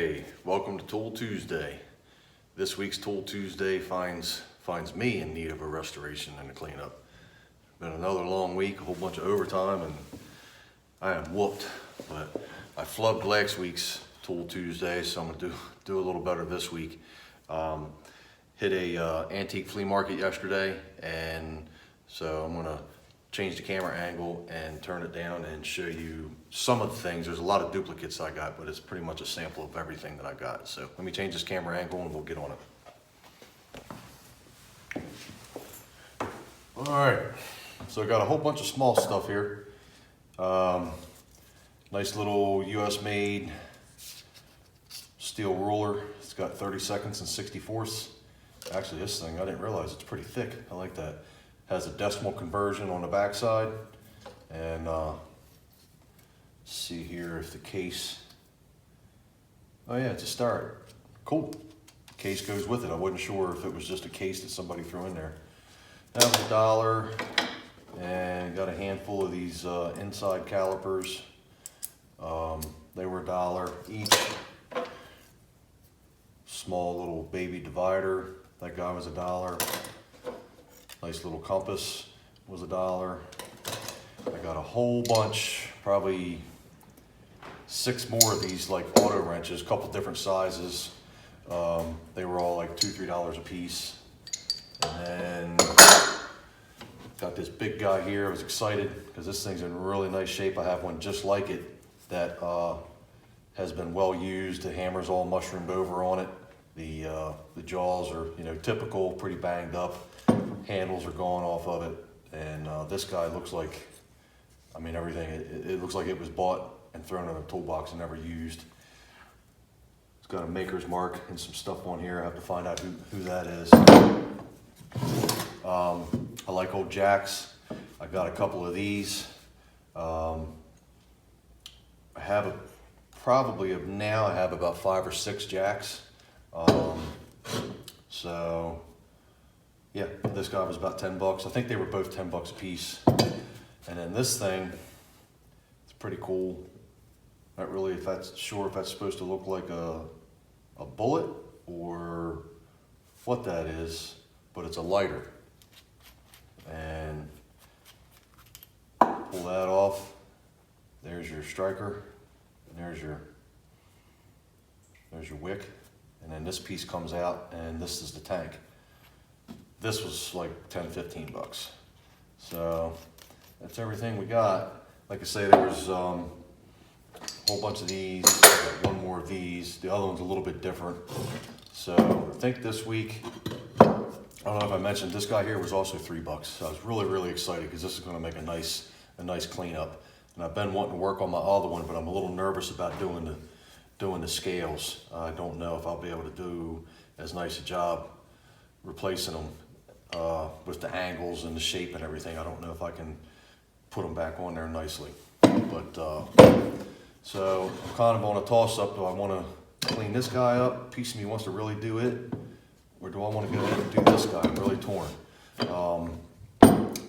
Hey, welcome to Tool Tuesday. This week's Tool Tuesday finds me in need of a restoration and a cleanup. Been another long week, a whole bunch of overtime, and I am whooped. But I flubbed last week's Tool Tuesday, so I'm gonna do a little better this week. Hit a antique flea market yesterday, and so I'm gonna change the camera angle and turn it down and show you some of the things. There's a lot of duplicates I got, but it's pretty much a sample of everything that I got. So let me change this camera angle and we'll get on it. All right, so I got a whole bunch of small stuff here. Nice little US made steel ruler. It's got 32nds and 64ths. Actually, this thing, I didn't realize it's pretty thick. I like that. Has a decimal conversion on the backside, and see here if the case, oh yeah, it's a start. Cool. The case goes with it. I wasn't sure if it was just a case that somebody threw in there. That was $1, and got a handful of these inside calipers. They were $1 each. Small little baby divider, that guy was $1. Nice little compass was $1. I got a whole bunch, probably 6 more of these like auto wrenches, a couple different sizes. They were all like $2, $3 a piece. And then got this big guy here. I was excited because this thing's in really nice shape. I have one just like it that has been well used. The hammer's all mushroomed over on it. The jaws are, you know, typical, pretty banged up. Handles are gone off of it, and this guy looks like, I mean, everything, it looks like it was bought and thrown in a toolbox and never used. It's got a maker's mark and some stuff on here. I have to find out who that is. I like old jacks. I got a couple of these. I have now I have about 5 or 6 jacks. So yeah, this guy was about $10. I think they were both $10 a piece. And then this thing, it's pretty cool. Not really sure if that's supposed to look like a bullet or what that is, but it's a lighter. And pull that off. There's your striker, and there's your wick. And then this piece comes out, and this is the tank. This was like $10, $15. So that's everything we got. Like I say, there was a whole bunch of these. I got one more of these. The other one's a little bit different. So I think this week, I don't know if I mentioned, this guy here was also $3. So I was really excited because this is going to make a nice cleanup. And I've been wanting to work on my other one, but I'm a little nervous about doing the scales. I don't know if I'll be able to do as nice a job replacing them with the angles and the shape and everything. I don't know if I can put them back on there nicely. But so I'm kind of on a toss-up. Do I want to clean this guy up? Piece of me wants to really do it, or do I want to go ahead and do this guy? I'm really torn. I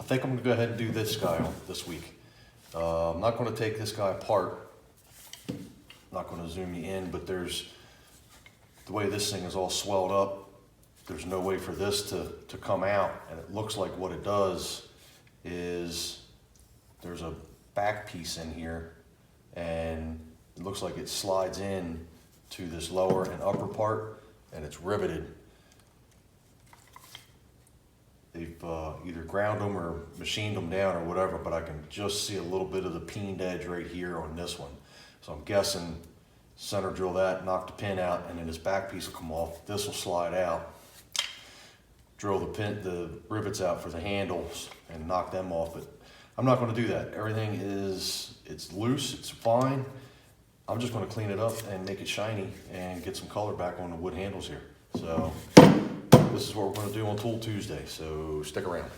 think I'm going to go ahead and do this guy this week. I'm not going to take this guy apart. I'm not going to zoom you in, but there's the way this thing is all swelled up. There's no way for this to come out, and it looks like what it does is there's a back piece in here, and it looks like it slides in to this lower and upper part, and it's riveted. They've either ground them or machined them down or whatever, but I can just see a little bit of the peened edge right here on this one. So I'm guessing center drill that, knock the pin out, and then this back piece will come off. This will slide out. Drill the rivets out for the handles and knock them off, but I'm not going to do that. Everything it's loose, it's fine. I'm just going to clean it up and make it shiny and get some color back on the wood handles here. So this is what we're going to do on Tool Tuesday, so stick around.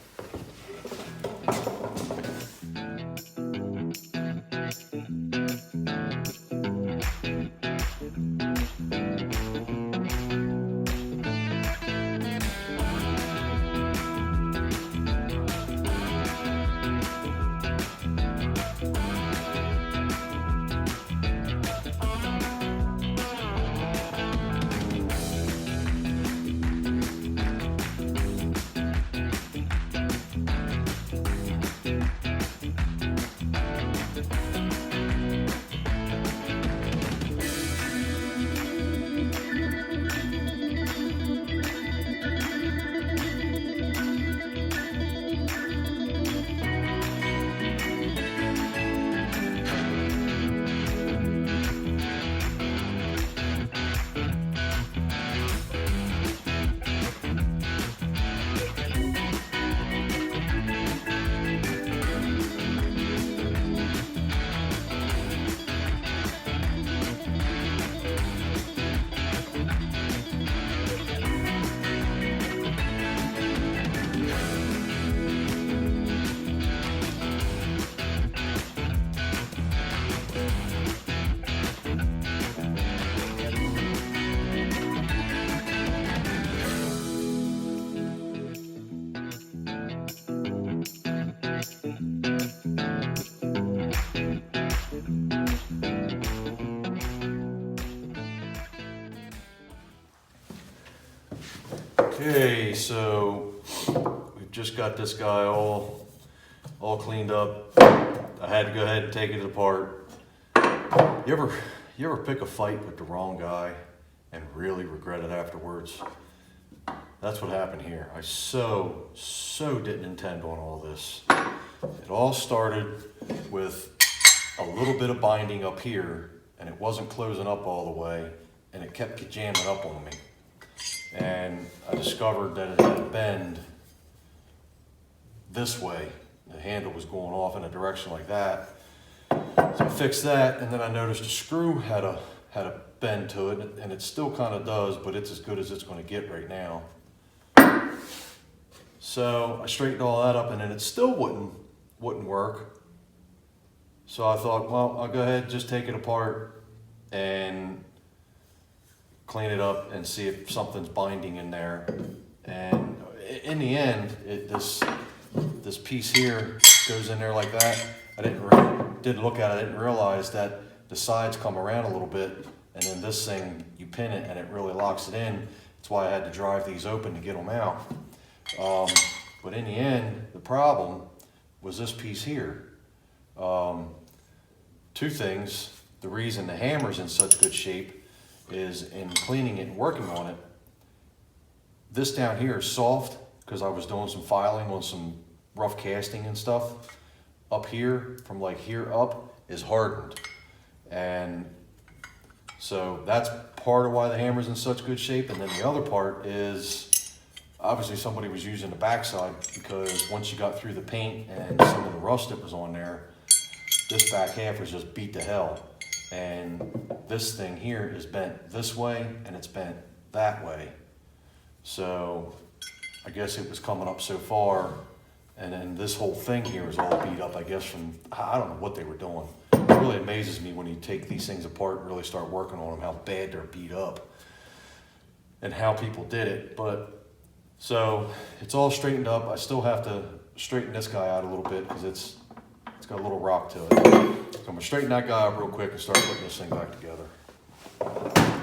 Okay, so we've just got this guy all cleaned up. I had to go ahead and take it apart. You ever pick a fight with the wrong guy and really regret it afterwards? That's what happened here. I so didn't intend on all this. It all started with a little bit of binding up here, and it wasn't closing up all the way, and it kept jamming up on me. And I discovered that it had a bend this way. The handle was going off in a direction like that. So I fixed that, and then I noticed the screw had a bend to it, and it still kind of does, but it's as good as it's going to get right now. So I straightened all that up, and then it still wouldn't work. So I thought, well, I'll go ahead and just take it apart and clean it up and see if something's binding in there. And in the end, this piece here goes in there like that. I didn't look at it. I didn't realize that the sides come around a little bit, and then this thing, you pin it and it really locks it in. That's why I had to drive these open to get them out. But in the end, the problem was this piece here. Two things. The reason the hammer's in such good shape is in cleaning it and working on it. This down here is soft because I was doing some filing on some rough casting and stuff. Up here, from like here up, is hardened. And so that's part of why the hammer's in such good shape. And then the other part is obviously somebody was using the backside, because once you got through the paint and some of the rust that was on there, this back half was just beat to hell. And this thing here is bent this way and it's bent that way. So I guess it was coming up so far, and then this whole thing here is all beat up, I guess, from, I don't know what they were doing. It really amazes me when you take these things apart and really start working on them, how bad they're beat up and how people did it. But so it's all straightened up. I still have to straighten this guy out a little bit because it's got a little rock to it. So I'm gonna straighten that guy up real quick and start putting this thing back together.